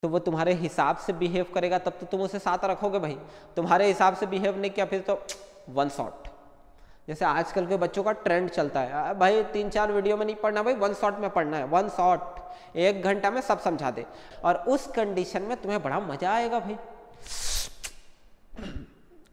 तो वो तुम्हारे हिसाब से बिहेव करेगा तब तो तुम उसे साथ रखोगे भाई। तुम्हारे हिसाब से बिहेव नहीं किया फिर तो वन शॉट। जैसे आजकल के बच्चों का ट्रेंड चलता है, भाई 3-4 वीडियो में नहीं पढ़ना भाई, वन शॉट में पढ़ना है, वन शॉट 1 घंटा में सब समझा दे। और उस कंडीशन में तुम्हें बड़ा मजा आएगा भाई।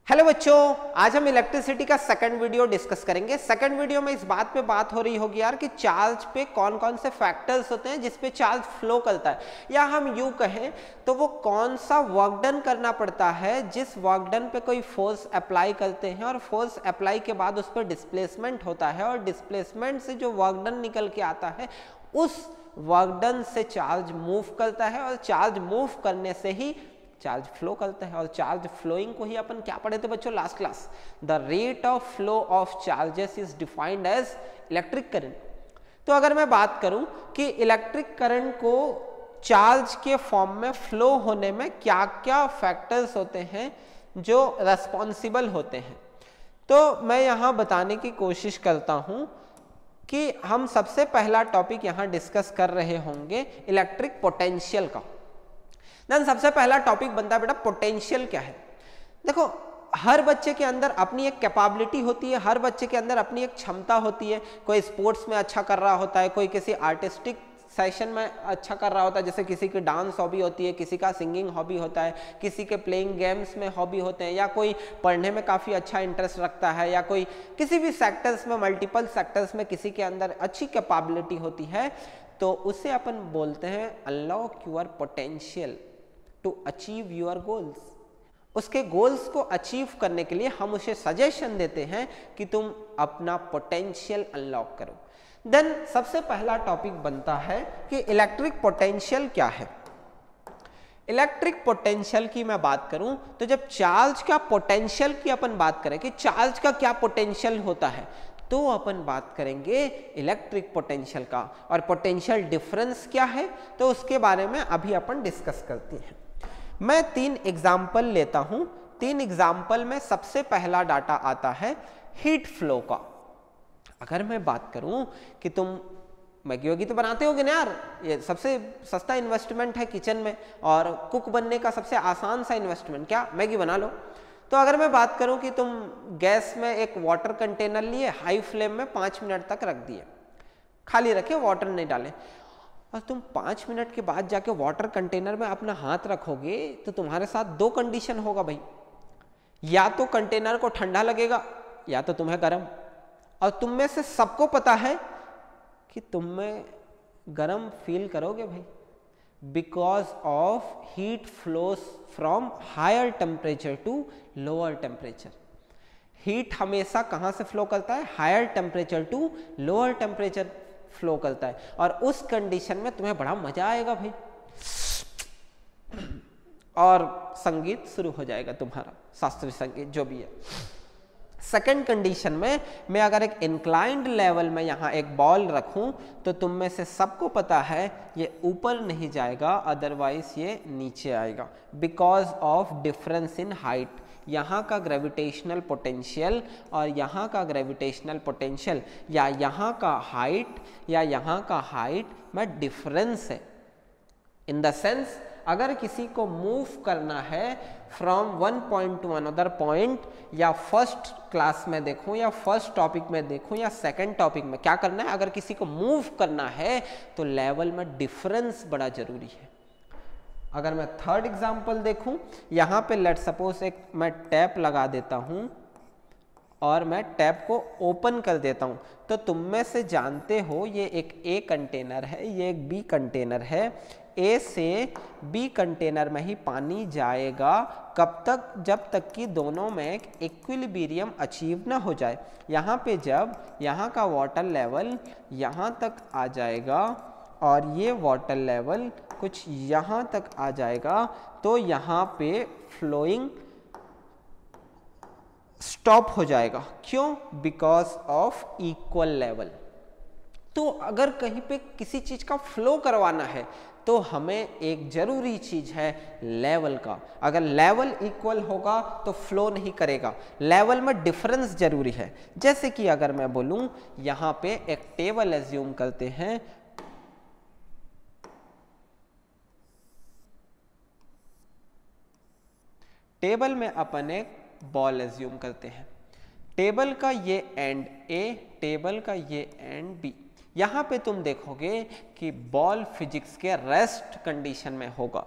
हेलो बच्चों, आज हम इलेक्ट्रिसिटी का सेकंड वीडियो डिस्कस करेंगे। सेकंड वीडियो में इस बात पे बात हो रही होगी यार कि चार्ज पे कौन कौन से फैक्टर्स होते हैं जिस पे चार्ज फ्लो करता है, या हम यूं कहें तो वो कौन सा वर्क डन करना पड़ता है जिस वर्क डन पे कोई फोर्स अप्लाई करते हैं और फोर्स अप्लाई के बाद उस पर डिस्प्लेसमेंट होता है और डिस्प्लेसमेंट से जो वर्क डन निकल के आता है उस वर्क डन से चार्ज मूव करता है और चार्ज मूव करने से ही चार्ज फ्लो करता है। और चार्ज फ्लोइंग को ही अपन क्या पढ़े थे बच्चों last class? The rate of flow of charges is defined as electric current. तो अगर मैं बात करूं कि इलेक्ट्रिक करंट को चार्ज के फॉर्म में फ्लो होने में क्या क्या फैक्टर्स होते हैं जो रेस्पॉन्सिबल होते हैं, तो मैं यहां बताने की कोशिश करता हूं कि हम सबसे पहला टॉपिक यहां डिस्कस कर रहे होंगे इलेक्ट्रिक पोटेंशियल का। देन सबसे पहला टॉपिक बनता है बेटा पोटेंशियल क्या है। देखो, हर बच्चे के अंदर अपनी एक कैपेबिलिटी होती है, हर बच्चे के अंदर अपनी एक क्षमता होती है। कोई स्पोर्ट्स में अच्छा कर रहा होता है, कोई किसी आर्टिस्टिक सेशन में अच्छा कर रहा होता है, जैसे किसी की डांस हॉबी होती है, किसी का सिंगिंग हॉबी होता है, किसी के प्लेइंग गेम्स में हॉबी होते हैं, या कोई पढ़ने में काफ़ी अच्छा इंटरेस्ट रखता है, या कोई किसी भी सेक्टर्स में, मल्टीपल सेक्टर्स में किसी के अंदर अच्छी कैपेबिलिटी होती है, तो उसे अपन बोलते हैं unlock your potential to achieve your goals. उसके गोल्स को अचीव करने के लिए हम उसे सजेशन देते हैं कि तुम अपना पोटेंशियल अनलॉक करो। देन सबसे पहला टॉपिक बनता है कि इलेक्ट्रिक पोटेंशियल क्या है। इलेक्ट्रिक पोटेंशियल की मैं बात करूं तो जब चार्ज का पोटेंशियल की अपन बात करें कि चार्ज का क्या पोटेंशियल होता है, तो अपन बात करेंगे इलेक्ट्रिक पोटेंशियल का। और पोटेंशियल डिफरेंस क्या है तो उसके बारे में अभी अपन डिस्कस करते हैं। मैं 3 एग्जाम्पल लेता हूं। 3 एग्जाम्पल में सबसे पहला डाटा आता है हीट फ्लो का। अगर मैं बात करूं कि तुम मैगी वैगी तो बनाते होगे ना यार, ये सबसे सस्ता इन्वेस्टमेंट है किचन में, और कुक बनने का सबसे आसान सा इन्वेस्टमेंट क्या, मैगी बना लो। तो अगर मैं बात करूं कि तुम गैस में एक वाटर कंटेनर लिए, हाई फ्लेम में 5 मिनट तक रख दिए, खाली रखे, वाटर नहीं डाले, और तुम 5 मिनट के बाद जाके वाटर कंटेनर में अपना हाथ रखोगे तो तुम्हारे साथ 2 कंडीशन होगा भाई। या तो कंटेनर को ठंडा लगेगा या तो तुम्हें गर्म। और तुम में से सबको पता है कि तुम में गर्म फील करोगे भाई, because of heat flows from higher temperature to lower temperature. Heat हमेशा कहां से फ्लो करता है? Higher temperature to lower temperature flow करता है। और उस कंडीशन में तुम्हें बड़ा मजा आएगा भाई, और संगीत शुरू हो जाएगा तुम्हारा, शास्त्रीय संगीत जो भी है। सेकंड कंडीशन में मैं अगर एक इंक्लाइंड लेवल में यहाँ एक बॉल रखूं तो तुम में से सबको पता है ये ऊपर नहीं जाएगा, अदरवाइज ये नीचे आएगा, because of difference in height. यहाँ का ग्रेविटेशनल पोटेंशियल और यहाँ का ग्रेविटेशनल पोटेंशियल, या यहाँ का हाइट या यहाँ का हाइट में डिफरेंस है। इन द सेंस, अगर किसी को मूव करना है from one point to another point, या फर्स्ट क्लास में देखूं या फर्स्ट टॉपिक में देखूं या सेकंड टॉपिक में, क्या करना है? अगर किसी को मूव करना है तो लेवल में डिफरेंस बड़ा जरूरी है। अगर मैं थर्ड एग्जांपल देखूं, यहाँ पे लेट सपोज एक मैं टैप लगा देता हूँ और मैं टैप को ओपन कर देता हूँ, तो तुम में से जानते हो ये एक ए कंटेनर है, ये एक बी कंटेनर है। ए से बी कंटेनर में ही पानी जाएगा, कब तक? जब तक कि दोनों में एक इक्विलिब्रियम अचीव ना हो जाए। यहाँ पे जब यहाँ का वाटर लेवल यहाँ तक आ जाएगा और ये वाटर लेवल कुछ यहाँ तक आ जाएगा, तो यहाँ पे फ्लोइंग स्टॉप हो जाएगा। क्यों? Because of equal level. तो अगर कहीं पे किसी चीज का फ्लो करवाना है तो हमें एक जरूरी चीज है लेवल का। अगर लेवल इक्वल होगा तो फ्लो नहीं करेगा, लेवल में डिफरेंस जरूरी है। जैसे कि अगर मैं बोलूं यहां पे एक टेबल एज्यूम करते हैं, टेबल में अपन एक बॉल एज्यूम करते हैं, टेबल का ये एंड ए, टेबल का ये एंड बी। यहाँ पे तुम देखोगे कि बॉल फिजिक्स के रेस्ट कंडीशन में होगा,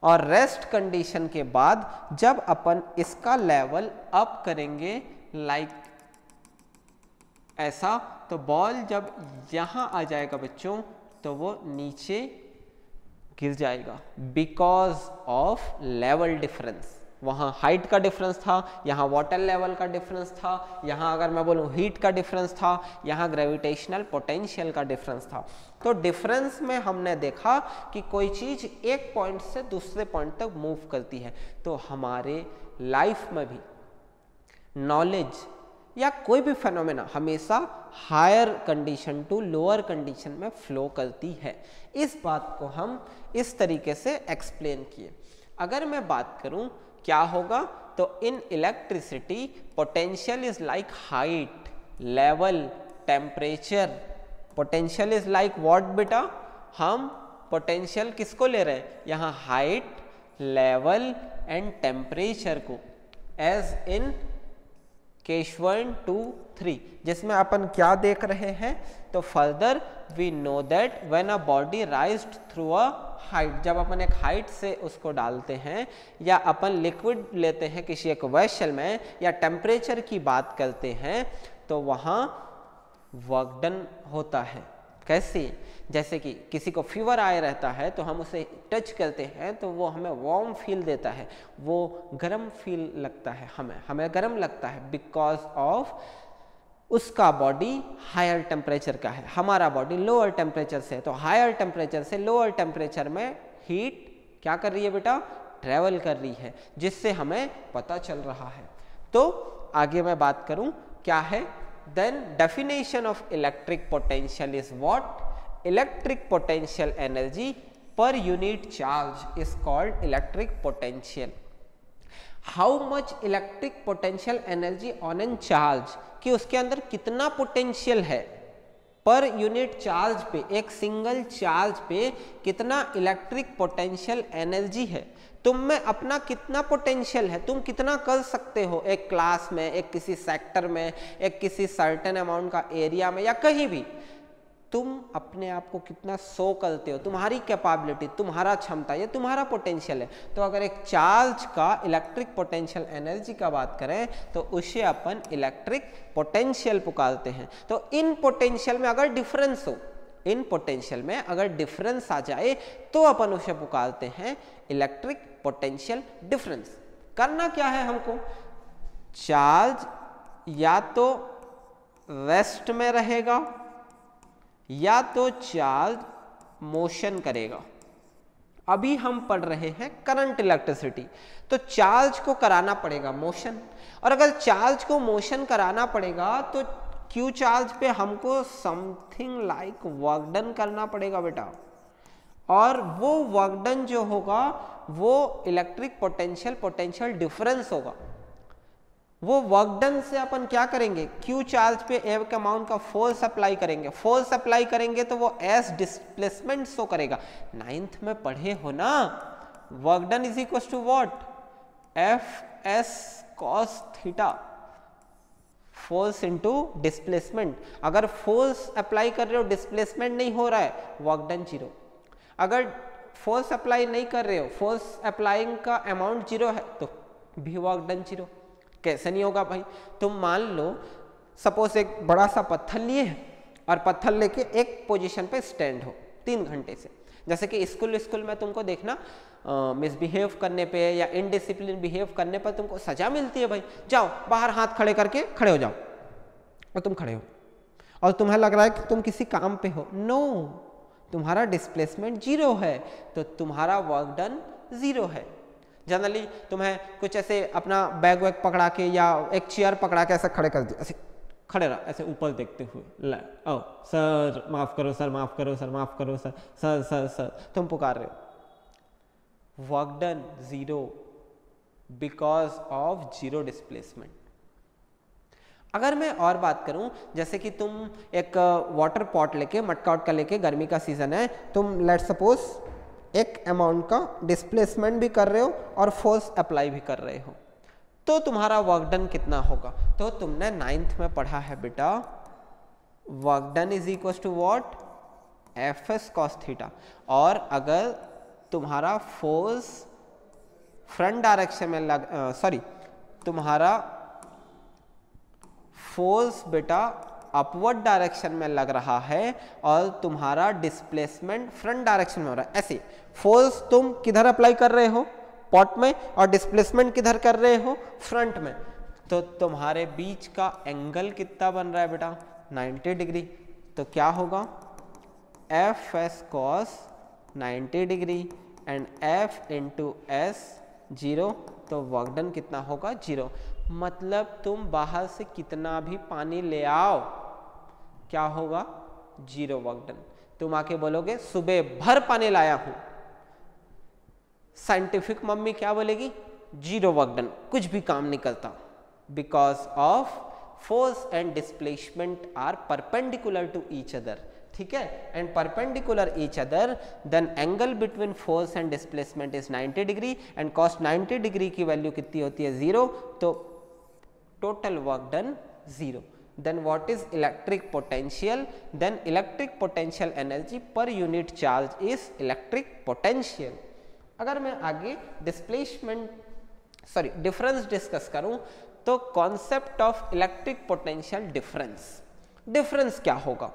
और रेस्ट कंडीशन के बाद जब अपन इसका लेवल अप करेंगे लाइक ऐसा, तो बॉल जब यहाँ आ जाएगा बच्चों तो वो नीचे गिर जाएगा बिकॉज ऑफ लेवल डिफरेंस। वहाँ हाइट का डिफरेंस था, यहाँ वाटर लेवल का डिफरेंस था, यहाँ अगर मैं बोलूँ हीट का डिफरेंस था, यहाँ ग्रेविटेशनल पोटेंशियल का डिफरेंस था। तो डिफरेंस में हमने देखा कि कोई चीज़ एक पॉइंट से दूसरे पॉइंट तक मूव करती है। तो हमारे लाइफ में भी नॉलेज या कोई भी फेनोमेना हमेशा higher condition to lower condition में फ्लो करती है। इस बात को हम इस तरीके से एक्सप्लेन किए। अगर मैं बात करूं क्या होगा, तो in electricity potential is like height, level, temperature. Potential is like what बेटा, हम पोटेंशियल किसको ले रहे हैं यहाँ, हाइट, लेवल एंड टेम्परेचर को, एज इन केस 1 2 3, जिसमें अपन क्या देख रहे हैं, तो further we know that when a body raised through a height, जब अपन एक हाइट से उसको डालते हैं या अपन लिक्विड लेते हैं किसी एक वेसल में या टेम्परेचर की बात करते हैं, तो वहाँ वर्क डन होता है। कैसे, जैसे कि किसी को फीवर आए रहता है तो हम उसे टच करते हैं तो वो हमें वार्म फील देता है, वो गर्म फील लगता है, हमें गर्म लगता है बिकॉज ऑफ उसका बॉडी हायर टेम्परेचर का है, हमारा बॉडी लोअर टेम्परेचर से है। तो हायर टेम्परेचर से लोअर टेम्परेचर में हीट क्या कर रही है बेटा, ट्रेवल कर रही है, जिससे हमें पता चल रहा है। तो आगे मैं बात करूं क्या है, then definition of electric potential is what? Electric potential energy per unit charge is called electric potential. How much electric potential energy on a charge, कि उसके अंदर कितना पोटेंशियल है पर यूनिट चार्ज पे, एक सिंगल चार्ज पे कितना इलेक्ट्रिक पोटेंशियल एनर्जी है, तुम में अपना कितना पोटेंशियल है, तुम कितना कर सकते हो एक क्लास में, एक किसी सेक्टर में, एक किसी सर्टेन अमाउंट का एरिया में या कहीं भी, तुम अपने आप को कितना शो करते हो, तुम्हारी कैपेबिलिटी, तुम्हारा क्षमता, ये तुम्हारा पोटेंशियल है। तो अगर एक चार्ज का इलेक्ट्रिक पोटेंशियल एनर्जी का बात करें तो उसे अपन इलेक्ट्रिक पोटेंशियल पुकारते हैं। तो इन पोटेंशियल में अगर डिफरेंस हो, इन पोटेंशियल में अगर डिफरेंस आ जाए तो अपन उसे पुकारते हैं इलेक्ट्रिक पोटेंशियल डिफरेंस। करना क्या है हमको, चार्ज या तो रेस्ट में रहेगा या तो चार्ज मोशन करेगा। अभी हम पढ़ रहे हैं करंट इलेक्ट्रिसिटी, तो चार्ज को कराना पड़ेगा मोशन, और अगर चार्ज को मोशन कराना पड़ेगा तो क्यू चार्ज पे हमको समथिंग लाइक वर्क डन करना पड़ेगा बेटा, और वो वर्क डन जो होगा वो इलेक्ट्रिक पोटेंशियल डिफरेंस होगा। वो वर्क डन से अपन क्या करेंगे, क्यू चार्ज पे एक अमाउंट का फोर्स अप्लाई करेंगे, फोर्स अप्लाई करेंगे तो वो एस डिस्प्लेसमेंट शो करेगा। 9th में पढ़े हो ना, work done is equal to what, F S cos theta, force into displacement. अगर फोर्स अप्लाई कर रहे हो डिस्प्लेसमेंट नहीं हो रहा है, वर्क डन 0। अगर फोर्स अप्लाई नहीं कर रहे हो, फोर्स अप्लाइंग का अमाउंट 0 है तो भी वर्क डन 0। कैसे नहीं होगा भाई, तुम मान लो सपोज एक बड़ा सा पत्थर लिए और पत्थर लेके एक पोजीशन पे स्टैंड हो 3 घंटे से, जैसे कि स्कूल में तुमको देखना मिसबिहेव करने पे या इनडिसिप्लिन बिहेव करने पर तुमको सजा मिलती है भाई, जाओ बाहर हाथ खड़े करके खड़े हो जाओ, और तुम खड़े हो और तुम्हें लग रहा है कि तुम किसी काम पे हो। नो, तुम्हारा डिस्प्लेसमेंट 0 है तो तुम्हारा वर्क डन 0 है। जनरली तुम्हें कुछ ऐसे अपना बैग वैग पकड़ा के या एक चेयर पकड़ा के ऐसे खड़े कर दिया, ऐसे खड़े रहा, ऐसे ऊपर देखते हुए, ओ सर माफ करो सर, माफ करो सर, माफ करो सर, सर सर सर, तुम पुकार रहे हो, work done 0 because of 0 displacement. अगर मैं और बात करूं, जैसे कि तुम एक वाटर पॉट लेके, मटका वटका लेके, गर्मी का सीजन है, तुम लेट सपोज एक अमाउंट का डिस्प्लेसमेंट भी कर रहे हो और फोर्स अप्लाई भी कर रहे हो, तो तुम्हारा वर्क डन कितना होगा? तो तुमने 9th में पढ़ा है बेटा, work done is equal to what? Fs cos theta. और अगर तुम्हारा फोर्स फ्रंट डायरेक्शन में तुम्हारा फोर्स बेटा अपवर्ड डायरेक्शन में लग रहा है और तुम्हारा डिस्प्लेसमेंट फ्रंट डायरेक्शन में हो रहा है, ऐसे फोर्स तुम किधर अप्लाई कर रहे हो? पॉट में, और डिस्प्लेसमेंट किधर कर रहे हो? फ्रंट में। तो तुम्हारे बीच का एंगल कितना बन रहा है बेटा? 90 डिग्री। तो क्या होगा? Fs cos 90 degree and F into S 0, तो वर्क डन कितना होगा? 0। मतलब तुम बाहर से कितना भी पानी ले आओ, क्या होगा? 0 वर्क डन। तुम आके बोलोगे सुबह भर पानी लाया हूं, साइंटिफिक मम्मी क्या बोलेगी? 0 वर्क डन, कुछ भी काम नहीं करता, because of force and displacement are perpendicular to each other, ठीक है, and perpendicular each other, then angle between force and displacement is 90 degree and cos 90 degree की वैल्यू कितनी होती है? 0, तो total work done 0। Then what is electric potential? Then electric potential energy per unit charge is electric potential. अगर मैं आगे difference discuss करूं, तो concept of electric potential difference क्या होगा?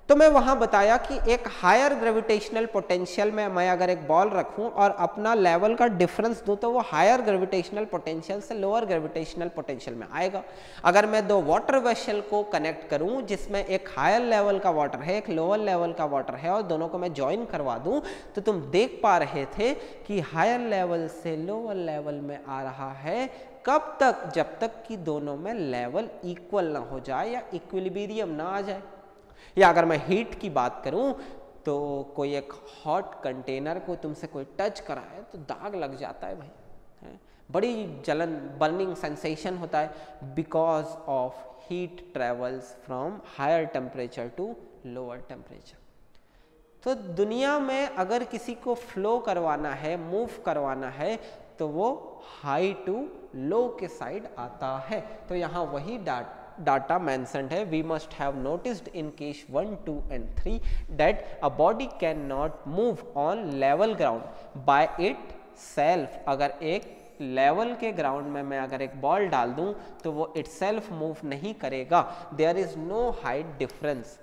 तो मैं वहां बताया कि एक हायर ग्रेविटेशनल पोटेंशियल में मैं अगर एक बॉल रखूं और अपना लेवल का डिफरेंस दूं, तो वो हायर ग्रेविटेशनल पोटेंशियल से लोअर ग्रेविटेशनल पोटेंशियल में आएगा। अगर मैं दो वाटर वेसल को कनेक्ट करूं जिसमें एक हायर लेवल का वाटर है, एक लोअर लेवल का वाटर है, और दोनों को मैं ज्वाइन करवा दूं, तो तुम देख पा रहे थे कि हायर लेवल से लोअर लेवल में आ रहा है। कब तक? जब तक कि दोनों में लेवल इक्वल ना हो जाए या इक्विलिब्रियम ना आ जाए। या अगर मैं हीट की बात करूं, तो कोई एक हॉट कंटेनर को तुमसे कोई टच कराए तो दाग लग जाता है भाई, है? बड़ी जलन, बर्निंग सेंसेशन होता है, because of heat travels from higher temperature to lower temperature. तो दुनिया में अगर किसी को फ्लो करवाना है, मूव करवाना है, तो वो हाई टू लो के साइड आता है। तो यहाँ वही डाटा मेंशन्ड है। We must have noticed in case 1, 2 and 3 that a body cannot move on level ground by itself। अगर एक लेवल के ग्राउंड में मैं अगर एक बॉल डाल दूं तो वो itself मूव नहीं करेगा। There is no height difference।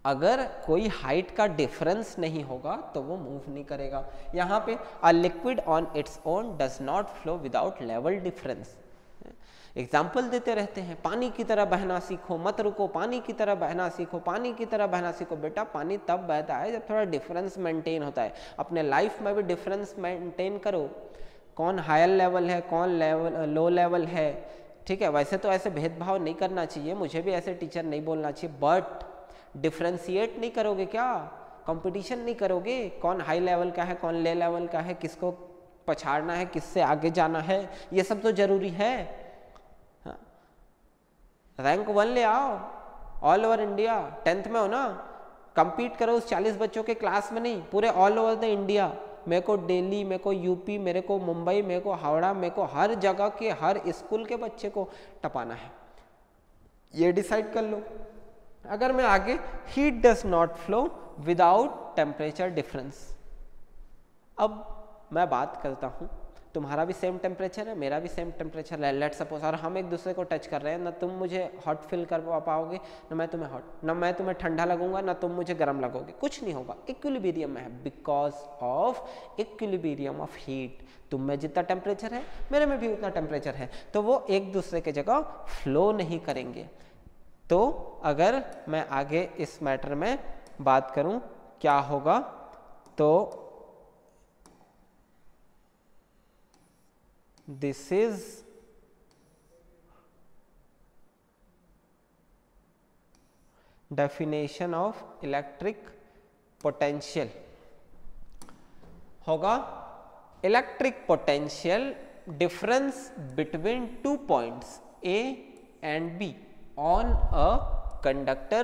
अगर कोई हाइट का डिफरेंस नहीं होगा तो वो मूव नहीं करेगा। यहाँ पे a liquid on its own does not flow without level difference। Example देते रहते हैं, पानी की तरह बहना सीखो, मत रुको, पानी की तरह बहना सीखो, पानी की तरह बहना सीखो। बेटा पानी तब बहता है जब थोड़ा डिफरेंस मेंटेन होता है। अपने लाइफ में भी डिफरेंस मेंटेन करो, कौन हायर लेवल है, कौन लो लेवल है, ठीक है। वैसे तो ऐसे भेदभाव नहीं करना चाहिए, मुझे भी ऐसे टीचर नहीं बोलना चाहिए, बट डिफ्रेंशिएट नहीं करोगे क्या, कंपटीशन नहीं करोगे, कौन हाई लेवल का है, कौन ले लेवल का है, किसको पछाड़ना है, किससे आगे जाना है, ये सब तो जरूरी है। रैंक 1 ले आओ, ऑल ओवर इंडिया, 10th में हो ना, compete करो उस 40 बच्चों के क्लास में नहीं, पूरे ऑल ओवर द इंडिया। मेरे को दिल्ली, मेरे को यूपी, मेरे को मुंबई, मेरे को हावड़ा, मेरे को हर जगह के हर स्कूल के बच्चे को टपाना है, ये डिसाइड कर लो। अगर मैं आगे, heat does not flow without temperature difference. अब मैं बात करता हूँ, तुम्हारा भी सेम टेम्परेचर है, मेरा भी सेम टेम्परेचर है, लेट सपोज, और हम एक दूसरे को टच कर रहे हैं, ना तुम मुझे हॉट फील कर पाओगे, ना मैं तुम्हें हॉट, ना मैं तुम्हें ठंडा लगूंगा, ना तुम मुझे गर्म लगोगे, कुछ नहीं होगा, इक्विलिब्रियम में है, because of equilibrium of heat. तुम में जितना टेम्परेचर है मेरे में भी उतना टेम्परेचर है, तो वो एक दूसरे के जगह फ्लो नहीं करेंगे। तो अगर मैं आगे इस मैटर में बात करूं क्या होगा, तो this is definition of electric potential होगा। Electric potential difference between 2 points A and B on a conductor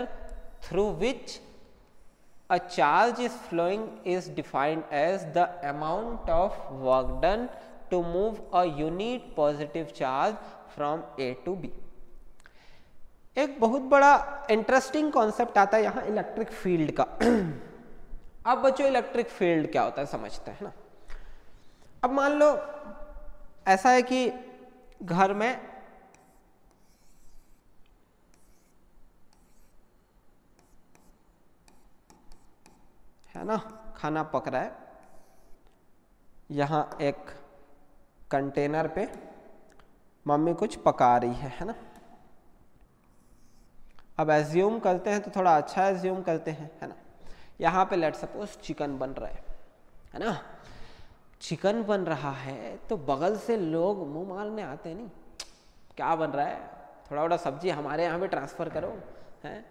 through which a charge is flowing is defined as the amount of work done to move a unit positive charge from A to B. एक बहुत बड़ा interesting concept आता है यहाँ electric field का। अब बच्चों electric field क्या होता है समझते हैं ना। अब मान लो ऐसा है कि घर में है ना खाना पक रहा है, यहाँ एक कंटेनर पे मम्मी कुछ पका रही है ना। अब एज्यूम करते हैं तो थोड़ा अच्छा एज्यूम करते हैं है ना। यहाँ पे लेट सपोज चिकन बन रहा है ना। चिकन बन रहा है तो बगल से लोग मुंह मारने आते हैं, नहीं क्या बन रहा है, थोड़ा थोड़ा सब्जी हमारे यहाँ पे ट्रांसफ़र करो, हैं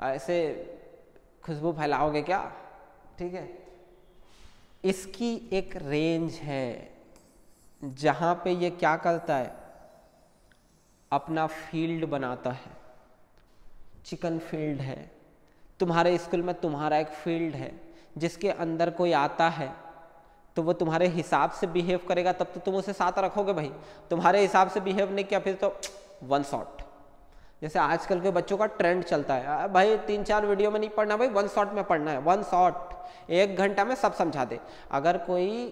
ऐसे खुशबू फैलाओगे क्या, ठीक है। इसकी एक रेंज है जहाँ पे ये क्या करता है, अपना फील्ड बनाता है। चिकन फील्ड है, तुम्हारे स्कूल में तुम्हारा एक फील्ड है जिसके अंदर कोई आता है तो वो तुम्हारे हिसाब से बिहेव करेगा, तब तो तुम उसे साथ रखोगे भाई। तुम्हारे हिसाब से बिहेव नहीं किया फिर तो वन शॉट। जैसे आजकल के बच्चों का ट्रेंड चलता है, भाई 3-4 वीडियो में नहीं पढ़ना भाई, वन शॉट में पढ़ना है, वन शॉट 1 घंटा में सब समझा दे। अगर कोई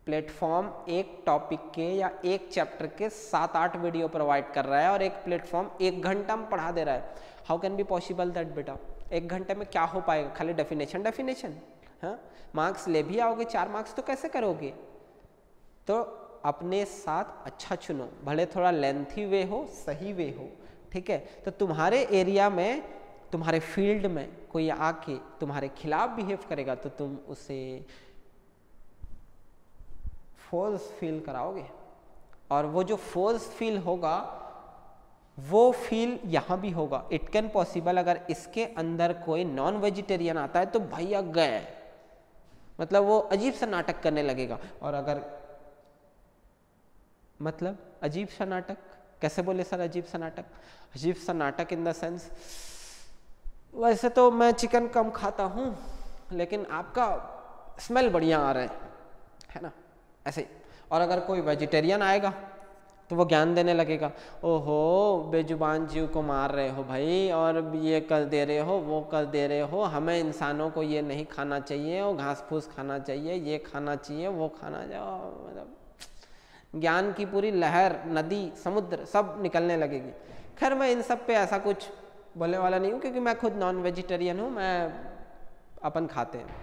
प्लेटफॉर्म एक टॉपिक के या एक चैप्टर के 7-8 वीडियो प्रोवाइड कर रहा है और एक प्लेटफॉर्म 1 घंटा में पढ़ा दे रहा है, how can be possible that बेटा। 1 घंटे में क्या हो पाएगा, खाली डेफिनेशन। हाँ, मार्क्स ले भी आओगे 4 मार्क्स तो कैसे करोगे। तो अपने साथ अच्छा चुनो, भले थोड़ा लेंथी वे हो, सही वे हो, ठीक है। तो तुम्हारे एरिया में, तुम्हारे फील्ड में कोई आके तुम्हारे खिलाफ बिहेव करेगा तो तुम उसे फोर्स फील कराओगे, और वो जो फोर्स फील होगा वो फील यहाँ भी होगा। इट कैन पॉसिबल अगर इसके अंदर कोई नॉन वेजिटेरियन आता है तो भैया गए, मतलब वो अजीब सा नाटक करने लगेगा। और अगर मतलब अजीब सा नाटक कैसे बोले सर, अजीब सा नाटक, अजीब सा नाटक इन द सेंस, वैसे तो मैं चिकन कम खाता हूँ लेकिन आपका स्मेल बढ़िया आ रहा है ना, ऐसे। और अगर कोई वेजिटेरियन आएगा तो वो ज्ञान देने लगेगा, ओहो बेजुबान जीव को मार रहे हो भाई, और ये कर दे रहे हो, वो कर दे रहे हो, हमें इंसानों को ये नहीं खाना चाहिए, वो घास फूस खाना चाहिए, ये खाना चाहिए, वो खाना चाहिए, मतलब ज्ञान की पूरी लहर, नदी, समुद्र सब निकलने लगेगी। खैर मैं इन सब पे ऐसा कुछ बोलने वाला नहीं हूँ क्योंकि मैं खुद नॉन वेजिटेरियन हूँ, मैं अपन खाते हैं,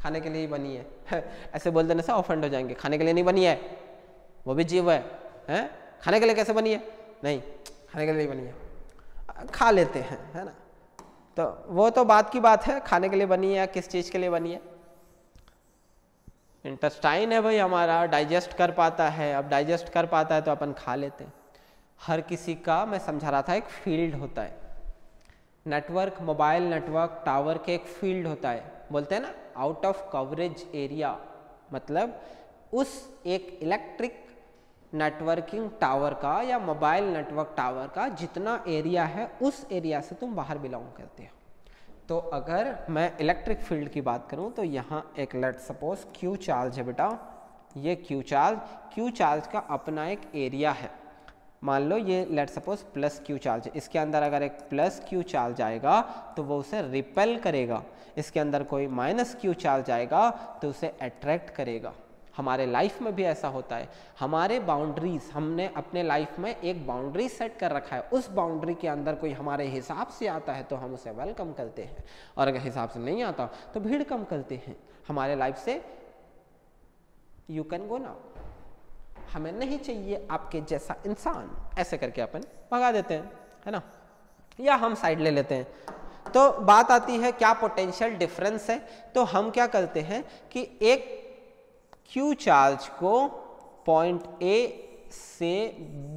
खाने के लिए ही बनी है। ऐसे बोल देने से ऑफेंड हो जाएंगे, खाने के लिए नहीं बनी है, वो भी जीव है, खाने के लिए कैसे बनी है, नहीं खाने के लिए बनी है, खा लेते हैं, है ना। तो वो तो बात की बात है, खाने के लिए बनी है, किस चीज़ के लिए बनी है। इंटेस्टाइन है भाई हमारा, डाइजेस्ट कर पाता है, अब डाइजेस्ट कर पाता है तो अपन खा लेते हैं। हर किसी का, मैं समझा रहा था, एक फील्ड होता है। नेटवर्क, मोबाइल नेटवर्क टावर के एक फील्ड होता है, बोलते हैं ना आउट ऑफ कवरेज एरिया, मतलब उस एक इलेक्ट्रिक नेटवर्किंग टावर का या मोबाइल नेटवर्क टावर का जितना एरिया है उस एरिया से तुम बाहर बिलोंग करते हो। तो अगर मैं इलेक्ट्रिक फील्ड की बात करूं तो यहाँ एक लेट सपोज क्यू चार्ज है बेटा, ये क्यू चार्ज का अपना एक एरिया है। मान लो ये let suppose plus Q charge है, इसके अंदर अगर एक प्लस क्यू चार्ज आएगा तो वो उसे रिपेल करेगा, इसके अंदर कोई माइनस क्यू चार्ज आएगा तो उसे अट्रैक्ट करेगा। हमारे लाइफ में भी ऐसा होता है, हमारे बाउंड्रीज, हमने अपने लाइफ में एक बाउंड्री सेट कर रखा है, उस बाउंड्री के अंदर कोई हमारे हिसाब से आता है तो हम उसे वेलकम करते हैं, और अगर हिसाब से नहीं आता तो भीड़ कम करते हैं, हमारे लाइफ से यू कैन गो नाउ, हमें नहीं चाहिए आपके जैसा इंसान, ऐसे करके अपन भगा देते हैं, है ना, या हम साइड ले लेते हैं। तो बात आती है क्या पोटेंशियल डिफरेंस है। तो हम क्या करते हैं कि एक क्यू चार्ज को पॉइंट ए से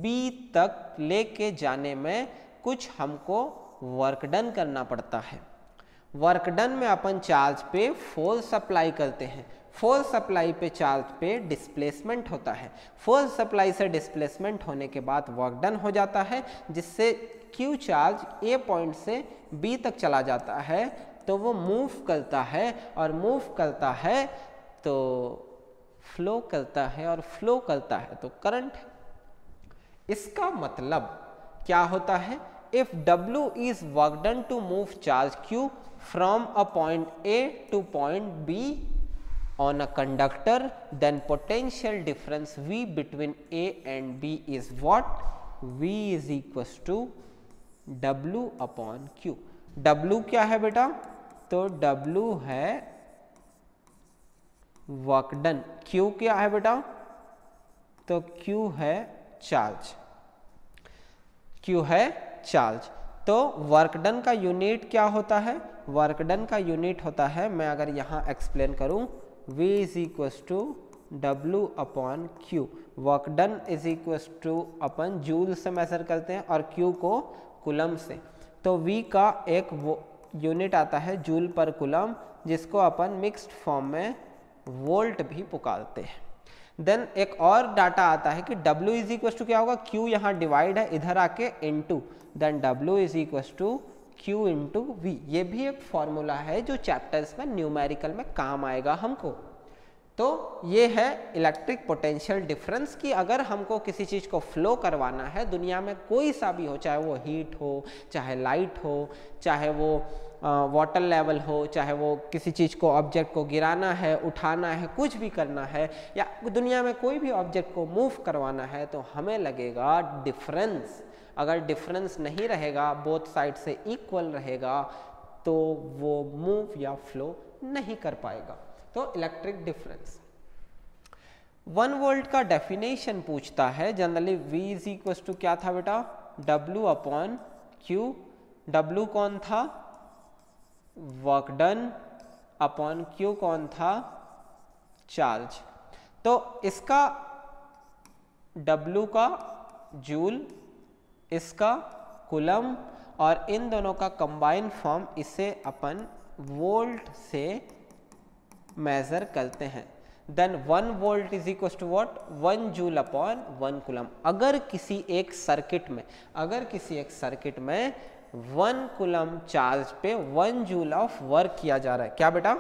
बी तक लेके जाने में कुछ हमको वर्क डन करना पड़ता है। वर्क डन में अपन चार्ज पे फोर्स अप्लाई करते हैं, फोर्स अप्लाई पे चार्ज पे डिस्प्लेसमेंट होता है, फोर्स अप्लाई से डिस्प्लेसमेंट होने के बाद वर्क डन हो जाता है, जिससे क्यू चार्ज ए पॉइंट से बी तक चला जाता है तो वो मूव करता है, और मूव करता है तो फ्लो करता है, और फ्लो करता है तो करंट है। इसका मतलब क्या होता है? If W is work done to move charge Q from a point A to point B on a conductor, then potential difference V between A and B is what? V is equals to W upon Q। W क्या है बेटा? तो W है work done. Q क्या है बेटा? तो Q है चार्ज। Q है चार्ज। तो वर्क डन का यूनिट क्या होता है? वर्क डन का यूनिट होता है, मैं अगर यहाँ एक्सप्लेन करूँ, V is equals to W upon Q। Work done is equals to अपन जूल से मेजर करते हैं और Q को कुलम से। तो V का एक वो यूनिट आता है जूल पर कुलम, जिसको अपन मिक्स्ड फॉर्म में वोल्ट भी पुकारते हैं। देन एक और डाटा आता है कि W इज इक्वल टू क्या होगा? Q यहाँ डिवाइड है, इधर आके into, then W is equal to Q into V। ये भी एक फॉर्मूला है जो चैप्टर्स में न्यूमेरिकल में काम आएगा हमको। तो ये है इलेक्ट्रिक पोटेंशियल डिफरेंस कि अगर हमको किसी चीज़ को फ्लो करवाना है, दुनिया में कोई सा भी हो, चाहे वो हीट हो, चाहे लाइट हो, चाहे वो वाटर लेवल हो, चाहे वो किसी चीज़ को ऑब्जेक्ट को गिराना है, उठाना है, कुछ भी करना है, या दुनिया में कोई भी ऑब्जेक्ट को मूव करवाना है, तो हमें लगेगा डिफरेंस। अगर डिफरेंस नहीं रहेगा, बोथ साइड से इक्वल रहेगा, तो वो मूव या फ्लो नहीं कर पाएगा। तो इलेक्ट्रिक डिफरेंस 1 वोल्ट का डेफिनेशन पूछता है generally. V is equal to क्या था बेटा? W upon Q। W कौन था? वर्क डन अपॉन Q कौन था? चार्ज। तो इसका W का जूल, इसका कुलम, और इन दोनों का कंबाइन फॉर्म, इसे अपन वोल्ट से मेजर करते हैं। Then 1 volt is equal to what? 1 joule upon 1 coulomb. अगर किसी एक सर्किट में 1 कुलम चार्ज पे 1 जूल ऑफ वर्क किया जा रहा है। क्या बेटा?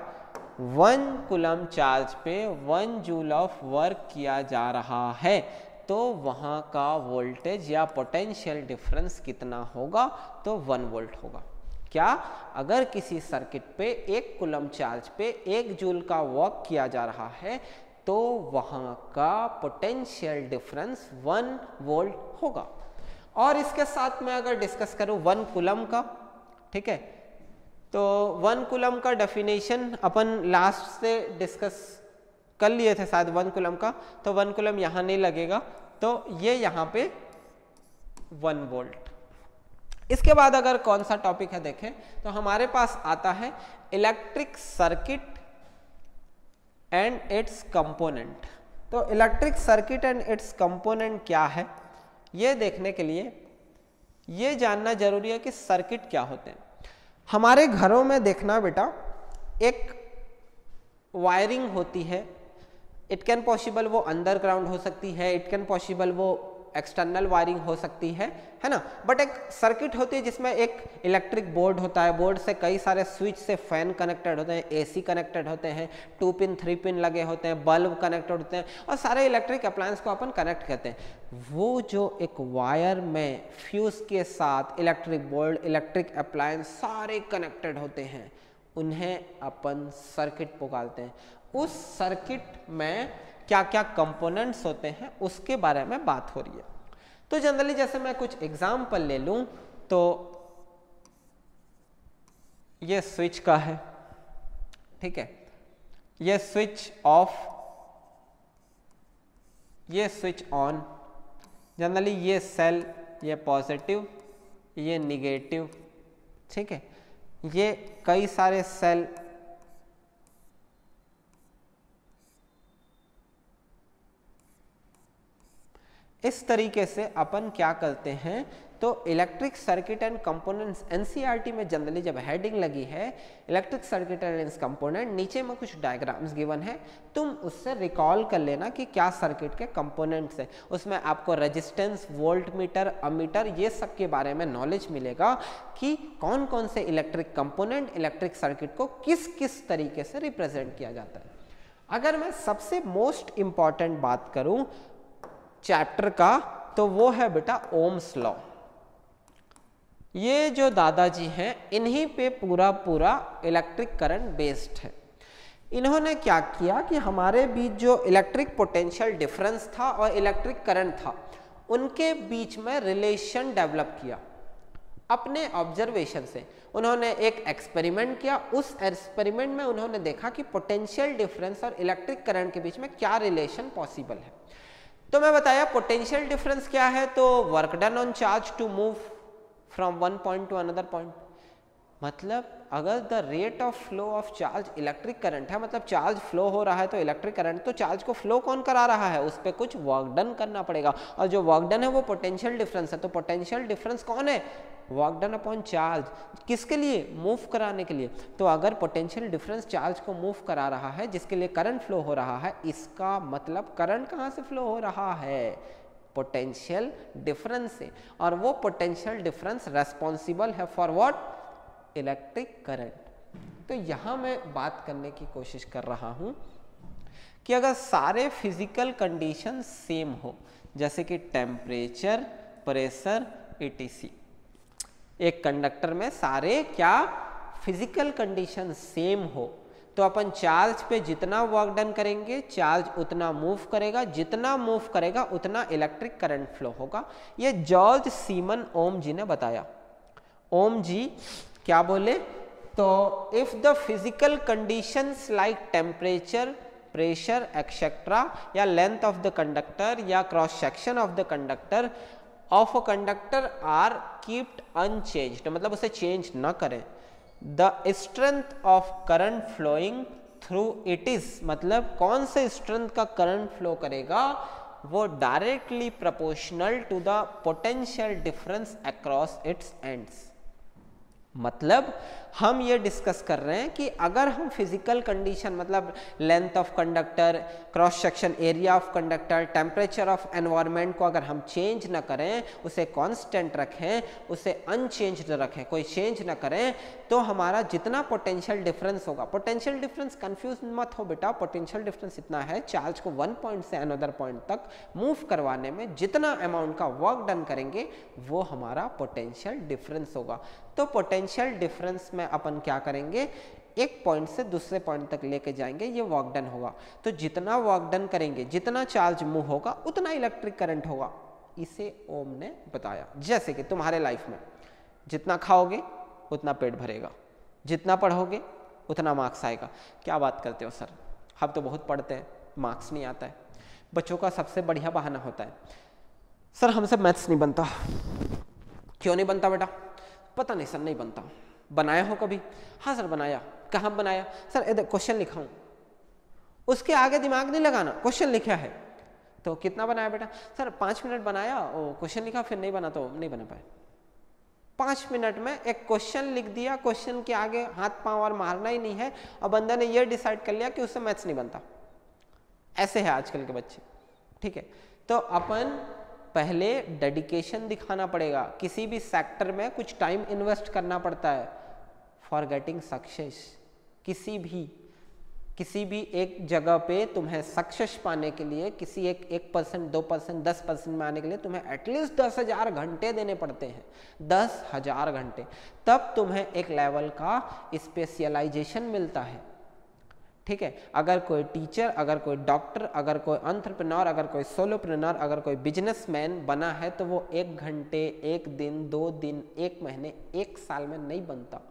1 कुलम चार्ज पे 1 जूल ऑफ वर्क किया जा रहा है, तो वहाँ का वोल्टेज या पोटेंशियल डिफरेंस कितना होगा? तो 1 वोल्ट होगा। क्या? अगर किसी सर्किट पे 1 कुलम चार्ज पे 1 जूल का वर्क किया जा रहा है, तो वहाँ का पोटेंशियल डिफरेंस 1 वोल्ट होगा। और इसके साथ मैं अगर डिस्कस करूँ 1 कुलम का, ठीक है, तो 1 कुलम का डेफिनेशन अपन लास्ट से डिस्कस कर लिए थे शायद 1 कुलम का, तो 1 कुलम यहाँ नहीं लगेगा, तो ये यहाँ पे 1 वोल्ट। इसके बाद अगर कौन सा टॉपिक है देखें, तो हमारे पास आता है electric circuit and its component. तो electric circuit and its component क्या है, ये देखने के लिए ये जानना जरूरी है कि सर्किट क्या होते हैं। हमारे घरों में देखना बेटा, एक वायरिंग होती है। इट कैन पॉसिबल वो अंडरग्राउंड हो सकती है, इट कैन पॉसिबल वो एक्सटर्नल वायरिंग हो सकती है ना। बट एक सर्किट होती है जिसमें एक इलेक्ट्रिक बोर्ड होता है, बोर्ड से कई सारे स्विच से फैन कनेक्टेड होते हैं, एसी कनेक्टेड होते हैं, 2 पिन 3 पिन लगे होते हैं, बल्ब कनेक्टेड होते हैं, और सारे इलेक्ट्रिक अप्लायंस को अपन कनेक्ट करते हैं। वो जो एक वायर में फ्यूज के साथ इलेक्ट्रिक बोर्ड, इलेक्ट्रिक अप्लायंस सारे कनेक्टेड होते हैं, उन्हें अपन सर्किट पुकारते हैं। उस सर्किट में क्या क्या कंपोनेंट्स होते हैं उसके बारे में बात हो रही है। तो जनरली जैसे मैं कुछ एग्जाम्पल ले लूं, तो ये स्विच का है, ठीक है, ये स्विच ऑफ, ये स्विच ऑन। जनरली ये सेल, ये पॉजिटिव, ये निगेटिव, ठीक है, ये कई सारे सेल, इस तरीके से अपन क्या करते हैं तो electric circuit and components NCERT में जनरली जब हेडिंग लगी है electric circuit and its component, नीचे में कुछ डायग्राम्स गिवन है, तुम उससे रिकॉल कर लेना कि क्या सर्किट के कंपोनेंट्स है। उसमें आपको रेजिस्टेंस, वोल्ट मीटर, अमीटर, ये सब के बारे में नॉलेज मिलेगा कि कौन कौन से इलेक्ट्रिक कंपोनेंट इलेक्ट्रिक सर्किट को किस किस तरीके से रिप्रेजेंट किया जाता है। अगर मैं सबसे मोस्ट इंपॉर्टेंट बात करूं चैप्टर का, तो वो है बेटा ओम्स लॉ। ये जो दादाजी हैं इन्हीं पे पूरा इलेक्ट्रिक करंट बेस्ड है। इन्होंने क्या किया कि हमारे बीच जो इलेक्ट्रिक पोटेंशियल डिफरेंस था और इलेक्ट्रिक करंट था उनके बीच में रिलेशन डेवलप किया अपने ऑब्जर्वेशन से। उन्होंने एक एक्सपेरिमेंट किया, उस एक्सपेरिमेंट में उन्होंने देखा कि पोटेंशियल डिफरेंस और इलेक्ट्रिक करंट के बीच में क्या रिलेशन पॉसिबल है। तो मैं बताया पोटेंशियल डिफरेंस क्या है, तो work done on charge to move from one point to another point. मतलब अगर the rate of flow of charge electric current है, मतलब चार्ज फ्लो हो रहा है तो इलेक्ट्रिक करंट, तो चार्ज को फ्लो कौन करा रहा है, उस पर कुछ वर्क डन करना पड़ेगा, और जो वर्क डन है वो पोटेंशियल डिफरेंस है। तो पोटेंशियल डिफरेंस कौन है, वर्क डन अपॉन चार्ज, किसके लिए, मूव कराने के लिए। तो अगर पोटेंशियल डिफरेंस चार्ज को मूव करा रहा है जिसके लिए करंट फ्लो हो रहा है, इसका मतलब करंट कहाँ से फ्लो हो रहा है, पोटेंशियल डिफरेंस से, और वो पोटेंशियल डिफरेंस रेस्पॉन्सिबल है फॉर व्हाट, इलेक्ट्रिक करंट। तो यहां मैं बात करने की कोशिश कर रहा हूं कि अगर सारे फिजिकल कंडीशन सेम हो, जैसे कि टेम्परेचर, प्रेशर, etc, एक कंडक्टर में सारे क्या फिजिकल कंडीशन सेम हो, तो अपन चार्ज पे जितना वर्क डन करेंगे चार्ज उतना मूव करेगा, जितना मूव करेगा उतना इलेक्ट्रिक करंट फ्लो होगा। ये जॉर्ज सीमन ओम जी ने बताया। ओम जी क्या बोले, तो if the physical conditions like temperature, pressure etcetera, या लेंथ ऑफ द कंडक्टर या cross section of the conductor of a conductor are keeped unchanged, मतलब उसे चेंज ना करें, the strength of current flowing through it is, मतलब कौन से strength का करंट फ्लो करेगा, वो directly proportional to the potential difference across its ends. मतलब हम ये डिस्कस कर रहे हैं कि अगर हम फिजिकल कंडीशन, मतलब length of conductor, cross section area of conductor, temperature of environment को अगर हम चेंज ना करें, उसे कांस्टेंट रखें, उसे अनचेंज्ड रखें, कोई चेंज ना करें, तो हमारा जितना पोटेंशियल डिफरेंस होगा, पोटेंशियल डिफरेंस कंफ्यूज मत हो बेटा, पोटेंशियल डिफरेंस इतना है, चार्ज को वन पॉइंट से अनदर पॉइंट तक मूव करवाने में जितना अमाउंट का वर्क डन करेंगे वो हमारा पोटेंशियल डिफरेंस होगा। तो पोटेंशियल डिफरेंस में अपन क्या करेंगे, एक पॉइंट से दूसरे पॉइंट तक लेके जाएंगे, ये वर्क डन होगा। तो जितना वर्क डन करेंगे, जितना चार्ज मूव होगा उतना इलेक्ट्रिक करंट होगा, इसे ओम ने बताया। जैसे कि तुम्हारे लाइफ में जितना खाओगे उतना पेट भरेगा, जितना पढ़ोगे उतना मार्क्स आएगा। क्या बात करते हो सर, हम तो बहुत पढ़ते हैं, मार्क्स नहीं आता है। बच्चों का सबसे बढ़िया बहाना होता है, सर हमसे मैथ्स नहीं बनता। क्यों नहीं बनता बेटा, पता नहीं सर नहीं बनता। बनाया हो कभी, हाँ सर बनाया। कहाँ बनाया, सर इधर क्वेश्चन लिखा हूँ, उसके आगे दिमाग नहीं लगाना, क्वेश्चन लिखा है। तो कितना बनाया बेटा, सर 5 मिनट बनाया, और क्वेश्चन लिखा, फिर नहीं बना तो नहीं बना पाए। 5 मिनट में एक क्वेश्चन लिख दिया, क्वेश्चन के आगे हाथ पांव और मारना ही नहीं है, और बंदा ने ये डिसाइड कर लिया कि उससे मैथ्स नहीं बनता। ऐसे है आजकल के बच्चे, ठीक है। तो अपन पहले डेडिकेशन दिखाना पड़ेगा, किसी भी सेक्टर में कुछ टाइम इन्वेस्ट करना पड़ता है फॉर गेटिंग सक्सेस। किसी भी एक जगह पे तुम्हें सक्सेस पाने के लिए, किसी 1%, 2%, 10% में आने के लिए तुम्हें एटलीस्ट 10,000 घंटे देने पड़ते हैं, 10,000 घंटे, तब तुम्हें एक लेवल का स्पेशलाइजेशन मिलता है, ठीक है। अगर कोई टीचर, अगर कोई डॉक्टर, अगर कोई एंटरप्रेन्योर, अगर कोई सोलोप्रेन्योर, अगर कोई बिजनेसमैन बना है, तो वो 1 घंटे, 1 दिन, 2 दिन, 1 महीने, 1 साल में नहीं बनता,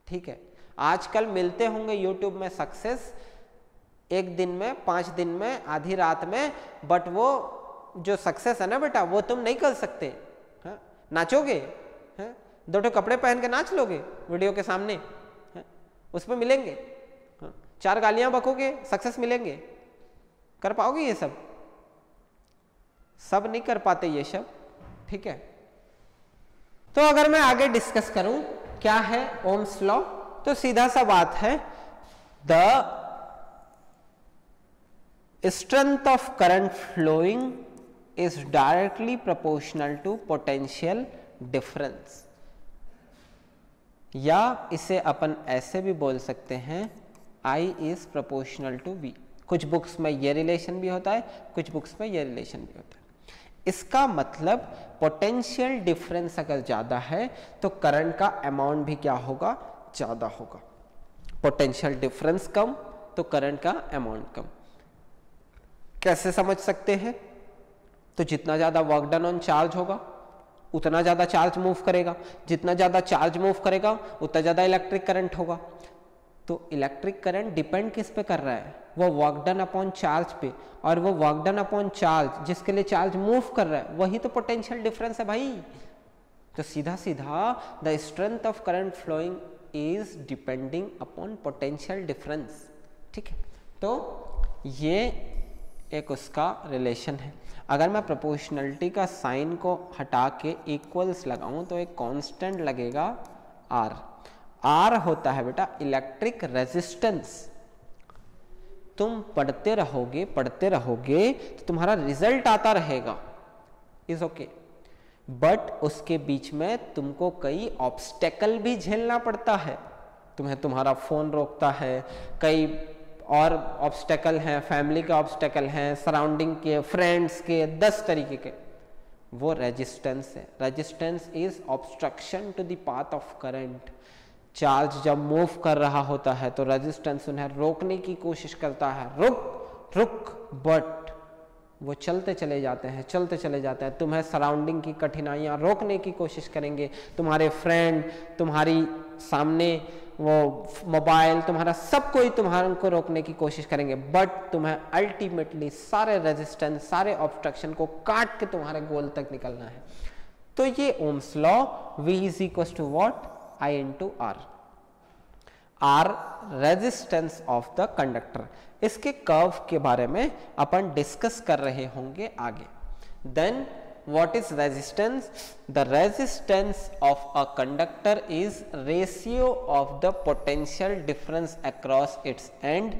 ठीक है। आजकल मिलते होंगे यूट्यूब में सक्सेस 1 दिन में, 5 दिन में, आधी रात में, बट वो जो सक्सेस है ना बेटा, वो तुम नहीं कर सकते। हाँ? नाचोगे, हाँ? 2 कपड़े पहन के नाच लोगे वीडियो के सामने, हाँ? उसमें मिलेंगे, 4 गालियां बकोगे, सक्सेस मिलेंगे, कर पाओगे ये सब नहीं कर पाते ये सब, ठीक है। तो अगर मैं आगे डिस्कस करूं क्या है ओम्स लॉ, तो सीधा सा बात है, the strength of current flowing is directly proportional to potential difference, या इसे अपन ऐसे भी बोल सकते हैं I is proportional to V। कुछ बुक्स में ये रिलेशन भी होता है, कुछ बुक्स में ये रिलेशन भी होता है। इसका मतलब पोटेंशियल डिफरेंस अगर ज्यादा है तो करंट का अमाउंट भी क्या होगा, ज्यादा होगा। पोटेंशियल डिफरेंस कम तो करंट का अमाउंट कम। कैसे समझ सकते हैं, तो जितना ज्यादा वर्क डन ऑन चार्ज होगा उतना ज्यादा चार्ज मूव करेगा, जितना ज्यादा चार्ज मूव करेगा उतना ज्यादा इलेक्ट्रिक करंट होगा। तो इलेक्ट्रिक करंट डिपेंड किस पे कर रहा है, वो वर्क डन अपॉन चार्ज पे, और वो वर्क डन अपॉन चार्ज जिसके लिए चार्ज मूव कर रहा है वही तो पोटेंशियल डिफरेंस है भाई। तो सीधा सीधा the strength of current flowing is depending upon potential difference. ठीक है, तो ये एक उसका रिलेशन है। अगर मैं प्रोपोर्शनलिटी का साइन को हटा के इक्वल्स लगाऊं तो एक कांस्टेंट लगेगा R। R होता है बेटा इलेक्ट्रिक रेजिस्टेंस। तुम पढ़ते रहोगे तो तुम्हारा रिजल्ट आता रहेगा, इज ओके, बट उसके बीच में तुमको कई ऑब्स्टेकल भी झेलना पड़ता है। तुम्हें तुम्हारा फोन रोकता है, कई और ऑब्स्टेकल हैं, फैमिली के ऑब्स्टेकल हैं, सराउंडिंग के, फ्रेंड्स के, 10 तरीके के। वो रेजिस्टेंस है। Resistance is obstruction to the path of current. Charge जब मूव कर रहा होता है तो रेजिस्टेंस उन्हें रोकने की कोशिश करता है, रुक, बट वो चलते चले जाते हैं। तुम्हें सराउंडिंग की कठिनाइयां रोकने की कोशिश करेंगे, तुम्हारे फ्रेंड, तुम्हारी सामने वो मोबाइल, तुम्हारा सब कोई तुम्हारे को रोकने की कोशिश करेंगे, बट तुम्हें अल्टीमेटली सारे रेजिस्टेंस, सारे ऑब्स्ट्रक्शन को काट के तुम्हारे गोल तक निकलना है। तो ये Ohm's law, V is equal to what, I into R। R resistance of the conductor. इसके कर्व के बारे में अपन डिस्कस कर रहे होंगे आगे। Then what is resistance? The resistance of a conductor is ratio of the potential difference across its end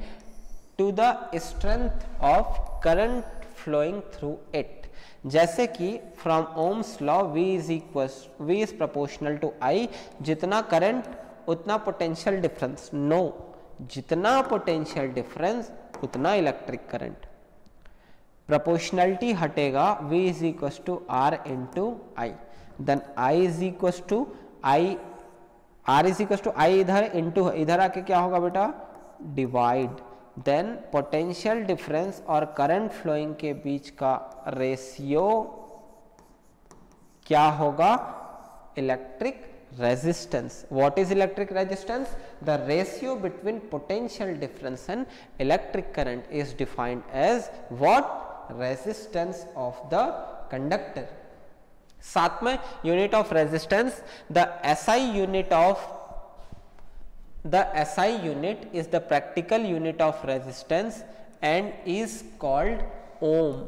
to the strength of current flowing through it। जैसे कि from Ohm's law V is proportional to I, जितना current उतना potential difference. No, जितना potential difference उतना electric current. Proportionality हटेगा, V is equal to R into I, then I is equal to I, R is equal to I इधर into इधर आके क्या होगा बेटा, डिवाइड, देन पोटेंशियल डिफरेंस और करंट फ्लोइंग के बीच का रेशियो क्या होगा, electric resistance. What is electric resistance? The ratio between potential difference and electric current is defined as what? Resistance of the conductor. साथ में unit of resistance, the SI unit is the practical unit of resistance and is called ohm.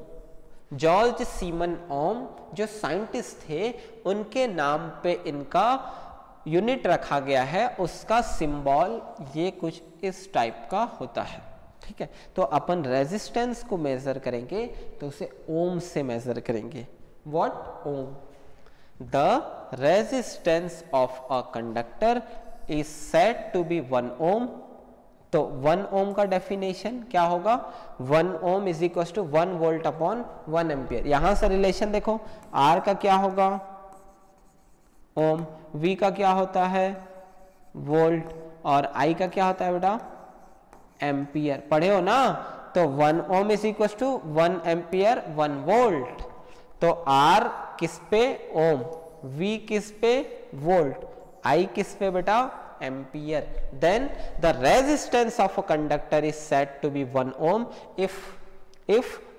George Simon Ohm जो scientist थे उनके नाम पे इनका unit रखा गया है, उसका सिंबल ये कुछ इस टाइप का होता है। ठीक है, तो अपन रेजिस्टेंस को मेजर करेंगे तो उसे ओम से मेजर करेंगे। What? Ohm. The resistance of a conductor is said to be 1 ohm. तो 1 ओम का डेफिनेशन क्या होगा, 1 ohm is equal to 1 volt upon 1 ampere. यहां से रिलेशन देखो, R का क्या होगा, ओम, V का क्या होता है, वोल्ट, और I का क्या होता है बेटा, एम्पियर। पढ़े हो ना? तो 1 ohm is equal to 1 ampere 1 volt. तो R किस पे, ओम, V किस पे, वोल्ट, I किस पे बेटा, ampere. Then the resistance of a conductor is said to be 1 ohm if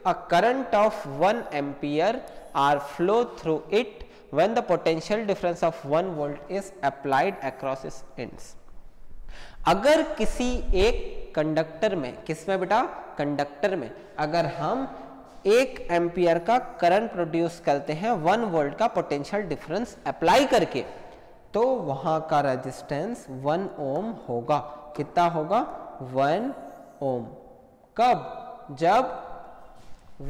a current of 1 ampere are flow through it when the potential difference of 1 volt is applied across its ends. अगर किसी एक conductor में, किसमें बेटा, conductor में, अगर हम 1 ampere का करंट प्रोड्यूस करते हैं 1 वोल्ट का पोटेंशियल डिफरेंस अप्लाई करके, तो वहां का रेजिस्टेंस 1 ओम होगा। कितना होगा? 1 ओम। कब? जब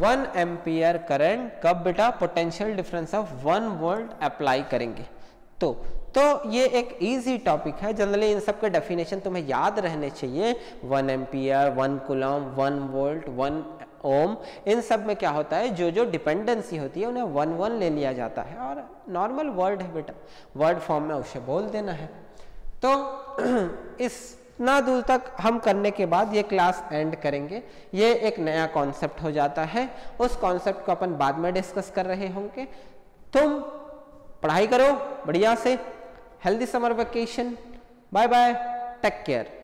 1 एम्पियर करंट, कब बेटा? Potential difference of 1 volt apply करेंगे। तो ये एक इजी टॉपिक है। जनरली इन सब के डेफिनेशन तुम्हें याद रहने चाहिए। 1 एम्पियर, 1 कूलम, 1 वोल्ट, 1 ओम, इन सब में क्या होता है, जो जो डिपेंडेंसी होती है उन्हें 1 ले लिया जाता है, और नॉर्मल वर्ड है बेटा, वर्ड फॉर्म में उसे बोल देना है। तो इतना दूर तक हम करने के बाद ये क्लास एंड करेंगे। ये एक नया कॉन्सेप्ट हो जाता है, उस कॉन्सेप्ट को अपन बाद में डिस्कस कर रहे होंगे। तुम पढ़ाई करो बढ़िया से। Healthy summer vacation. Bye bye, take care.